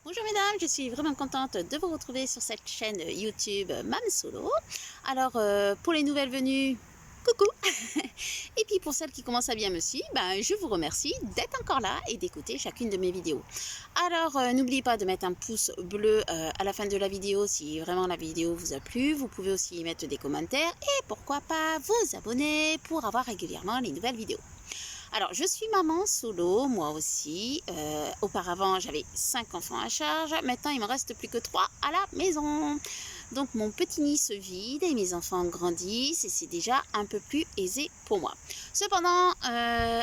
Bonjour mesdames, je suis vraiment contente de vous retrouver sur cette chaîne YouTube Mam Solo. Alors pour les nouvelles venues, coucou. Et puis pour celles qui commencent à bien me suivre, je vous remercie d'être encore là et d'écouter chacune de mes vidéos. Alors n'oubliez pas de mettre un pouce bleu à la fin de la vidéo si vraiment la vidéo vous a plu. Vous pouvez aussi y mettre des commentaires et pourquoi pas vous abonner pour avoir régulièrement les nouvelles vidéos. Alors, je suis maman solo, moi aussi. Auparavant, j'avais 5 enfants à charge. Maintenant, il ne me reste plus que 3 à la maison. Donc, mon petit nid se vide et mes enfants grandissent et c'est déjà un peu plus aisé pour moi. Cependant,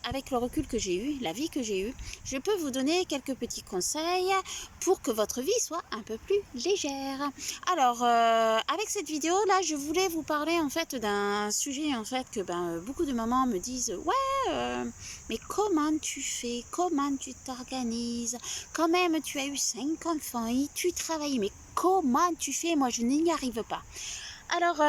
avec le recul que j'ai eu, la vie que j'ai eue, je peux vous donner quelques petits conseils pour que votre vie soit un peu plus légère. Alors, avec cette vidéo là, je voulais vous parler en fait d'un sujet en fait que beaucoup de mamans me disent ouais, mais comment tu fais, comment tu t'organises, quand même tu as eu 5 enfants et tu travailles, mais comment tu fais, moi je n'y arrive pas. Alors,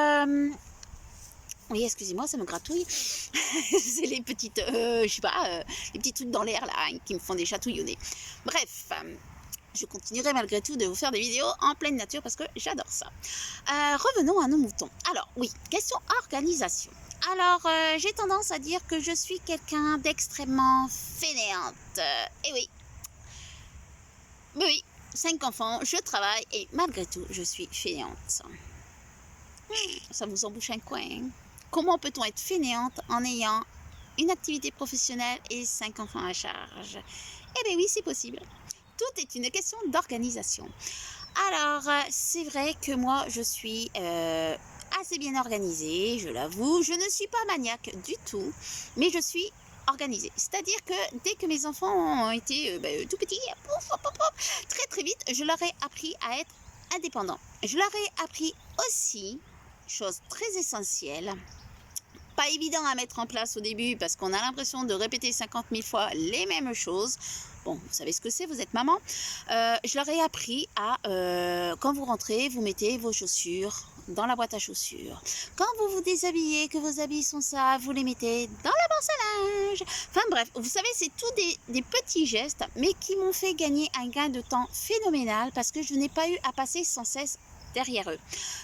oui, excusez-moi, ça me gratouille. C'est les petites, je sais pas, les petits trucs dans l'air là, hein, qui me font des chatouillonnés. Bref, je continuerai malgré tout de vous faire des vidéos en pleine nature parce que j'adore ça. Revenons à nos moutons. Alors, oui, question organisation. Alors, j'ai tendance à dire que je suis quelqu'un d'extrêmement fainéante. Et oui, 5 enfants, je travaille et malgré tout, je suis fainéante. Ça vous embouche un coin, hein? Comment peut-on être fainéante en ayant une activité professionnelle et 5 enfants à charge? Eh bien oui, c'est possible. Tout est une question d'organisation. Alors, c'est vrai que moi, je suis assez bien organisée, je l'avoue. Je ne suis pas maniaque du tout, mais je suis organisée. C'est-à-dire que dès que mes enfants ont été tout petits, très très vite, je leur ai appris à être indépendants. Je leur ai appris aussi, chose très essentielle, pas évident à mettre en place au début parce qu'on a l'impression de répéter 50 000 fois les mêmes choses. Bon, vous savez ce que c'est, vous êtes maman. Je leur ai appris à, quand vous rentrez, vous mettez vos chaussures dans la boîte à chaussures. Quand vous vous déshabillez, que vos habits sont sales, vous les mettez dans la bourse à linge. Enfin bref, vous savez, c'est tous des petits gestes, mais qui m'ont fait gagner un gain de temps phénoménal parce que je n'ai pas eu à passer sans cesse derrière eux.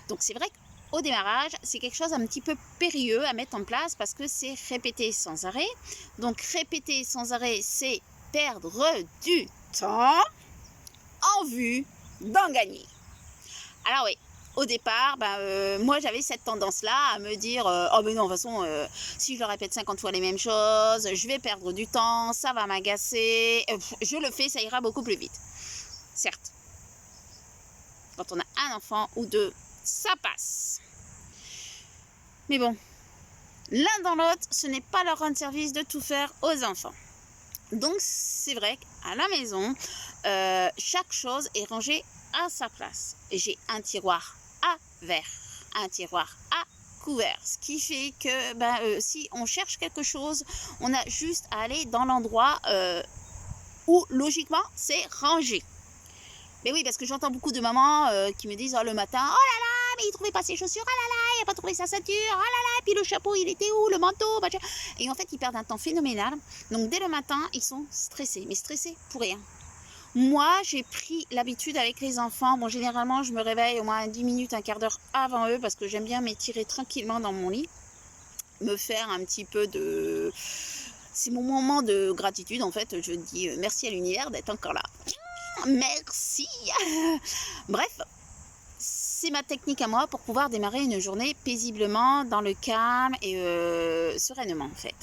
Donc c'est vrai que au démarrage, c'est quelque chose un petit peu périlleux à mettre en place parce que c'est répéter sans arrêt. Donc répéter sans arrêt, c'est perdre du temps en vue d'en gagner. Alors oui, au départ, moi j'avais cette tendance-là à me dire oh mais non, de toute façon, si je le répète 50 fois les mêmes choses, je vais perdre du temps, ça va m'agacer, je le fais, ça ira beaucoup plus vite. Certes, quand on a un enfant ou deux, ça passe. Mais bon, l'un dans l'autre, ce n'est pas leur rendre service de tout faire aux enfants. Donc c'est vrai qu'à la maison, chaque chose est rangée à sa place. J'ai un tiroir à verre, un tiroir à couvert, ce qui fait que si on cherche quelque chose, on a juste à aller dans l'endroit où logiquement c'est rangé. Mais oui, parce que j'entends beaucoup de mamans qui me disent le matin, oh là là, mais il trouvait pas ses chaussures, oh là là, il n'a pas trouvé sa ceinture, oh là là, puis le chapeau, il était où, le manteau, et en fait, ils perdent un temps phénoménal. Donc dès le matin, ils sont stressés, mais stressés pour rien. Moi, j'ai pris l'habitude avec les enfants. Bon, généralement, je me réveille au moins 10 minutes, un quart d'heure avant eux, parce que j'aime bien m'étirer tranquillement dans mon lit, me faire un petit peu de... C'est mon moment de gratitude, en fait. Je dis merci à l'univers d'être encore là. Merci. Bref, c'est ma technique à moi pour pouvoir démarrer une journée paisiblement, dans le calme et sereinement en fait.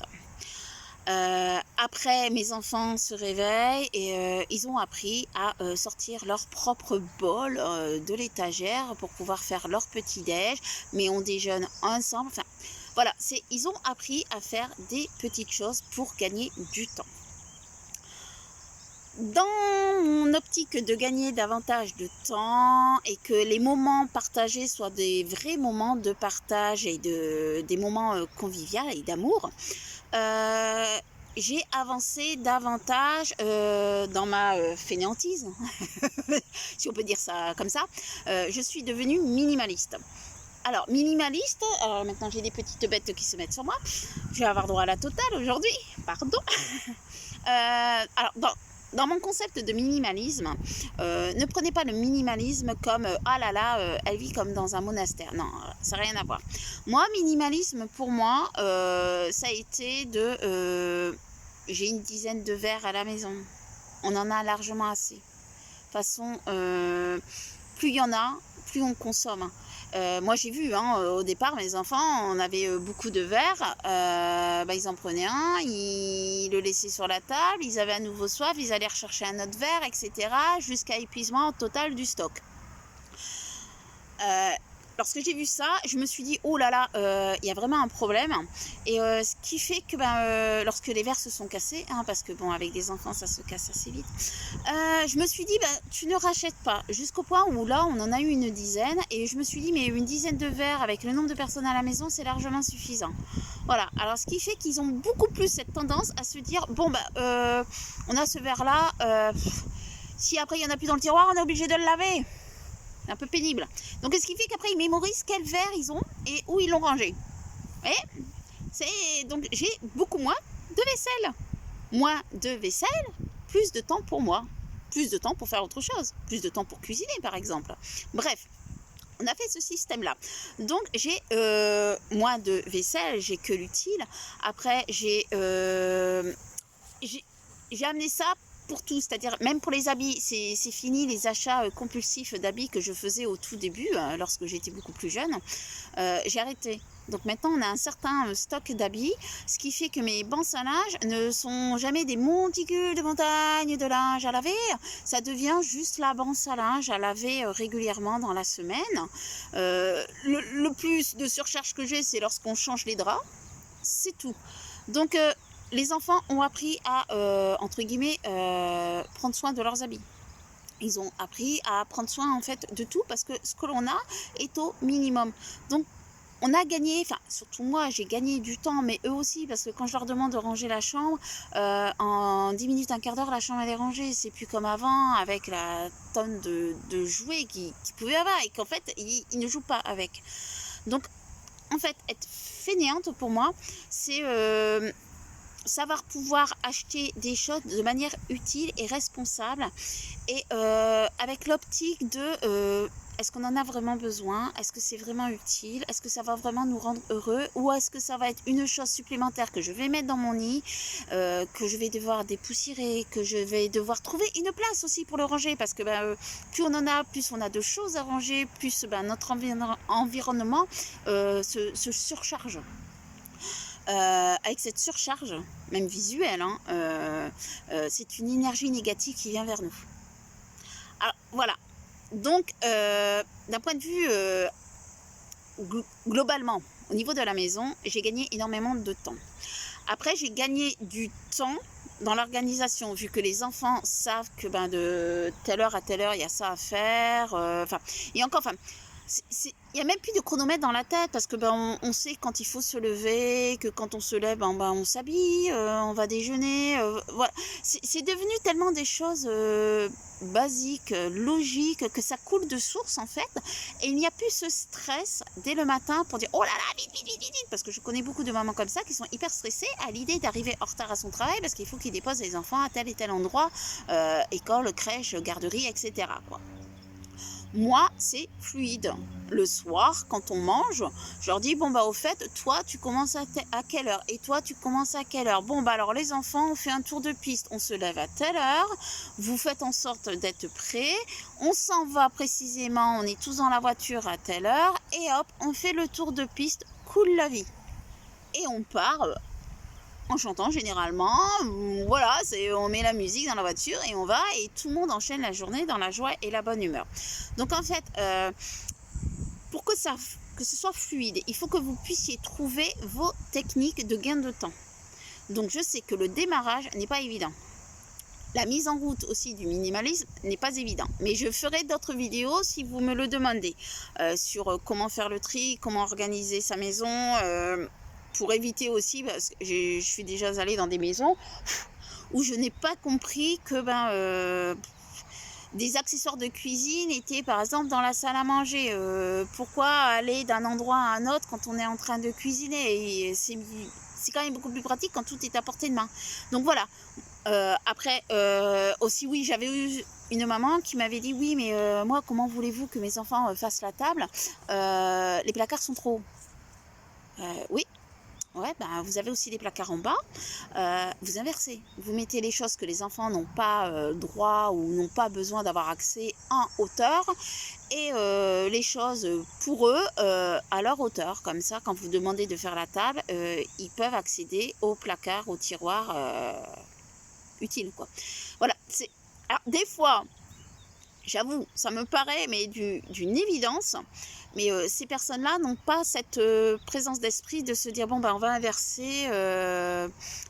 Après, mes enfants se réveillent et ils ont appris à sortir leur propre bol de l'étagère pour pouvoir faire leur petit-déj, mais on déjeune ensemble. Enfin, voilà, ils ont appris à faire des petites choses pour gagner du temps. Dans mon optique de gagner davantage de temps et que les moments partagés soient des vrais moments de partage et des moments conviviaux et d'amour, j'ai avancé davantage dans ma fainéantise, si on peut dire ça comme ça. Je suis devenue minimaliste. Alors, minimaliste, maintenant j'ai des petites bêtes qui se mettent sur moi. Je vais avoir droit à la totale aujourd'hui, pardon. Alors, dans mon concept de minimalisme, ne prenez pas le minimalisme comme ah là là, elle vit comme dans un monastère. Non, ça n'a rien à voir. Moi, minimalisme pour moi, ça a été de j'ai une dizaine de verres à la maison. On en a largement assez. De toute façon, plus il y en a, plus on consomme. Moi j'ai vu au départ mes enfants, on avait beaucoup de verres, ils en prenaient un, ils le laissaient sur la table, ils avaient à nouveau soif, ils allaient rechercher un autre verre, etc. jusqu'à épuisement total du stock. Lorsque j'ai vu ça, je me suis dit, oh là là, il y a vraiment un problème. Et ce qui fait que lorsque les verres se sont cassés, parce que bon, avec des enfants, ça se casse assez vite, je me suis dit, tu ne rachètes pas. Jusqu'au point où là, on en a eu une dizaine. Et je me suis dit, mais une dizaine de verres avec le nombre de personnes à la maison, c'est largement suffisant. Voilà, alors ce qui fait qu'ils ont beaucoup plus cette tendance à se dire, bon, on a ce verre-là, si après il n'y en a plus dans le tiroir, on est obligé de le laver. Un peu pénible. Donc, ce qui fait qu'après, ils mémorisent quel verre ils ont et où ils l'ont rangé. Donc, j'ai beaucoup moins de vaisselle. Moins de vaisselle, plus de temps pour moi. Plus de temps pour faire autre chose. Plus de temps pour cuisiner, par exemple. Bref, on a fait ce système-là. Donc, j'ai moins de vaisselle, j'ai que l'utile. Après, j'ai amené ça pour tout, c'est-à-dire même pour les habits, c'est fini les achats compulsifs d'habits que je faisais au tout début, lorsque j'étais beaucoup plus jeune. J'ai arrêté. Donc maintenant, on a un certain stock d'habits, ce qui fait que mes bancs à linge ne sont jamais des monticules de montagnes de linge à laver. Ça devient juste la banque à linge à laver régulièrement dans la semaine. Le plus de surcharge que j'ai, c'est lorsqu'on change les draps. C'est tout. Donc, les enfants ont appris à, entre guillemets, prendre soin de leurs habits. Ils ont appris à prendre soin, en fait, de tout parce que ce que l'on a est au minimum. Donc, on a gagné, enfin, surtout moi, j'ai gagné du temps, mais eux aussi, parce que quand je leur demande de ranger la chambre, en 10 minutes, un quart d'heure, la chambre, elle est rangée. C'est plus comme avant, avec la tonne de jouets qu'ils pouvaient avoir et qu'en fait, ils ne jouent pas avec. Donc, en fait, être fainéante, pour moi, c'est savoir pouvoir acheter des choses de manière utile et responsable et avec l'optique de est-ce qu'on en a vraiment besoin, est-ce que c'est vraiment utile, est-ce que ça va vraiment nous rendre heureux ou est-ce que ça va être une chose supplémentaire que je vais mettre dans mon nid, que je vais devoir dépoussiérer, que je vais devoir trouver une place aussi pour le ranger parce que plus on en a, plus on a de choses à ranger, plus notre environnement se surcharge. Avec cette surcharge, même visuelle, c'est une énergie négative qui vient vers nous. Alors voilà, donc d'un point de vue globalement, au niveau de la maison, j'ai gagné énormément de temps. Après, j'ai gagné du temps dans l'organisation, vu que les enfants savent que de telle heure à telle heure, il y a ça à faire. Et encore, il n'y a même plus de chronomètre dans la tête parce que on sait quand il faut se lever, que quand on se lève, on s'habille, on va déjeuner. Voilà. C'est devenu tellement des choses basiques, logiques, que ça coule de source en fait. Et il n'y a plus ce stress dès le matin pour dire oh là là, vite, vite, vite, vite, parce que je connais beaucoup de mamans comme ça qui sont hyper stressées à l'idée d'arriver en retard à son travail parce qu'il faut qu'ils déposent les enfants à tel et tel endroit, école, crèche, garderie, etc. quoi. Moi, c'est fluide. Le soir, quand on mange, je leur dis, au fait, toi, tu commences à quelle heure? Et toi, tu commences à quelle heure? Alors, les enfants, on fait un tour de piste. On se lève à telle heure. Vous faites en sorte d'être prêts. On s'en va précisément. On est tous dans la voiture à telle heure. Et hop, on fait le tour de piste. Cool la vie. Et on part en chantant généralement, voilà, on met la musique dans la voiture et on va et tout le monde enchaîne la journée dans la joie et la bonne humeur. Donc en fait, pour que ce soit fluide, il faut que vous puissiez trouver vos techniques de gain de temps. Donc je sais que le démarrage n'est pas évident. La mise en route aussi du minimalisme n'est pas évident. Mais je ferai d'autres vidéos si vous me le demandez sur comment faire le tri, comment organiser sa maison, pour éviter aussi, parce que je suis déjà allée dans des maisons où je n'ai pas compris que des accessoires de cuisine étaient par exemple dans la salle à manger. Pourquoi aller d'un endroit à un autre quand on est en train de cuisiner? Et c'est quand même beaucoup plus pratique quand tout est à portée de main. Donc voilà, Après, aussi, oui, j'avais eu une maman qui m'avait dit, oui, mais moi, comment voulez-vous que mes enfants fassent la table? Les placards sont trop hauts. Oui, ouais, ben, vous avez aussi des placards en bas. Vous inversez. Vous mettez les choses que les enfants n'ont pas droit ou n'ont pas besoin d'avoir accès en hauteur et les choses pour eux à leur hauteur. Comme ça, quand vous demandez de faire la table, ils peuvent accéder aux placards, aux tiroirs utiles, quoi. Voilà. Alors, des fois, j'avoue, ça me paraît mais d'une évidence, mais ces personnes-là n'ont pas cette présence d'esprit de se dire bon ben on va inverser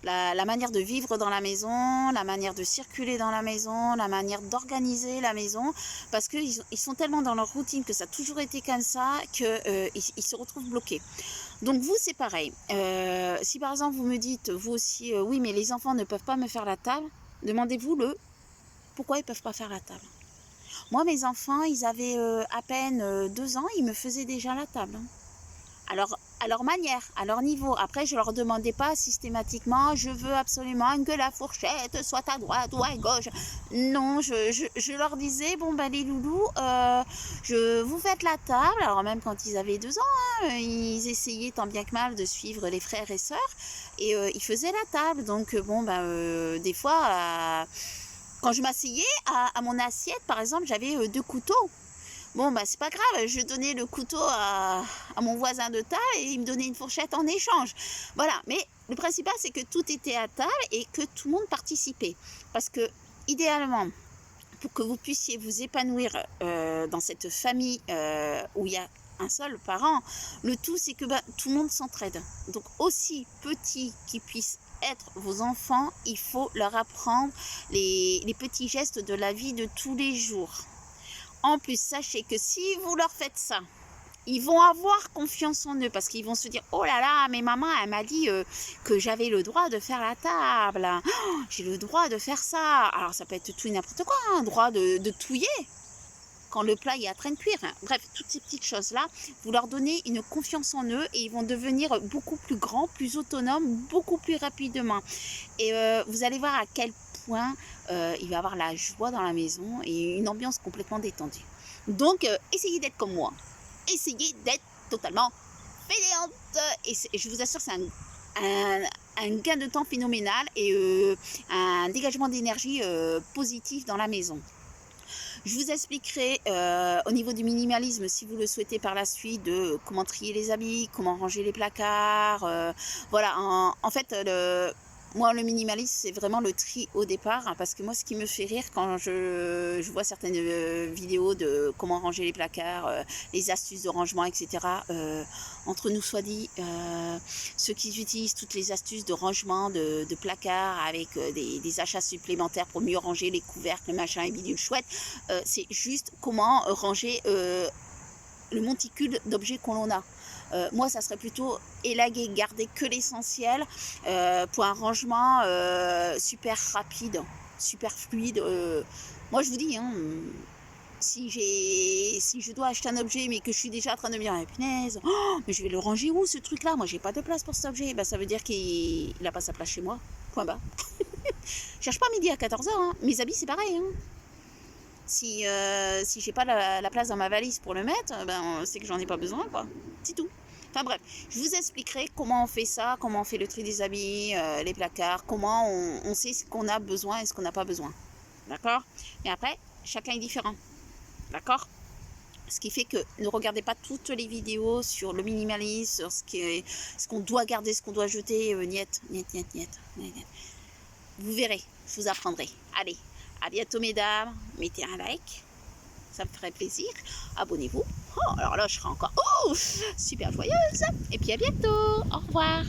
la manière de vivre dans la maison, la manière de circuler dans la maison, la manière d'organiser la maison, parce qu'ils sont tellement dans leur routine que ça a toujours été comme ça qu'ils se retrouvent bloqués. Donc vous c'est pareil. Si par exemple vous me dites vous aussi oui mais les enfants ne peuvent pas me faire la table, demandez-vous pourquoi ils ne peuvent pas faire la table. Moi, mes enfants, ils avaient à peine 2 ans, ils me faisaient déjà la table. Hein. Alors, à leur manière, à leur niveau. Après, je ne leur demandais pas systématiquement, je veux absolument que la fourchette soit à droite ou à gauche. Non, je leur disais, bon, ben les loulous, vous faites la table. Alors, même quand ils avaient 2 ans, hein, ils essayaient tant bien que mal de suivre les frères et sœurs. Et ils faisaient la table. Donc, bon, ben, des fois... quand je m'asseyais à mon assiette, par exemple, j'avais 2 couteaux. Bon, bah, c'est pas grave, je donnais le couteau à mon voisin de table et il me donnait une fourchette en échange. Voilà, mais le principal, c'est que tout était à table et que tout le monde participait. Parce que, idéalement, pour que vous puissiez vous épanouir dans cette famille où il y a un seul parent, le tout, c'est que tout le monde s'entraide. Donc, aussi petit qu'ils puissent être vos enfants, il faut leur apprendre les petits gestes de la vie de tous les jours. En plus, sachez que si vous leur faites ça, ils vont avoir confiance en eux parce qu'ils vont se dire « Oh là là, mais maman, elle m'a dit que j'avais le droit de faire la table. Oh, j'ai le droit de faire ça. » Alors, ça peut être tout et n'importe quoi, un droit de touiller quand le plat est en train de cuire. Bref, toutes ces petites choses-là, vous leur donnez une confiance en eux et ils vont devenir beaucoup plus grands, plus autonomes, beaucoup plus rapidement. Et vous allez voir à quel point il va y avoir la joie dans la maison et une ambiance complètement détendue. Donc, essayez d'être comme moi. Essayez d'être totalement fainéante. Et je vous assure, c'est un gain de temps phénoménal et un dégagement d'énergie positif dans la maison. Je vous expliquerai au niveau du minimalisme, si vous le souhaitez par la suite, de comment trier les habits, comment ranger les placards. Voilà, en fait, moi, le minimalisme, c'est vraiment le tri au départ, hein, parce que moi, ce qui me fait rire quand je vois certaines vidéos de comment ranger les placards, les astuces de rangement, etc., entre nous soit dit, ceux qui utilisent toutes les astuces de rangement de placards avec des achats supplémentaires pour mieux ranger les couvercles, machin et bidule chouette, c'est juste comment ranger le monticule d'objets qu'on a. Moi, ça serait plutôt élaguer, garder que l'essentiel pour un rangement super rapide, super fluide. Moi, je vous dis, hein, si je dois acheter un objet mais que je suis déjà en train de me dire, punaise, mais je vais le ranger où ce truc-là? Moi, j'ai pas de place pour cet objet. Ben, ça veut dire qu'il n'a pas sa place chez moi. Point bas. Je cherche pas midi à 14h. Hein. Mes habits, c'est pareil. Hein. Si j'ai pas la place dans ma valise pour le mettre, ben c'est que j'en ai pas besoin, quoi. C'est tout. Enfin bref, je vous expliquerai comment on fait ça, comment on fait le tri des habits, les placards, comment on sait ce qu'on a besoin et ce qu'on n'a pas besoin. D'accord? Et après, chacun est différent. D'accord? Ce qui fait que ne regardez pas toutes les vidéos sur le minimalisme, sur ce qu'on doit garder, ce qu'on doit jeter, niet. Vous verrez, je vous apprendrai. Allez. À bientôt mesdames, mettez un like, ça me ferait plaisir, abonnez-vous, alors là je serai encore super joyeuse, et puis à bientôt, au revoir.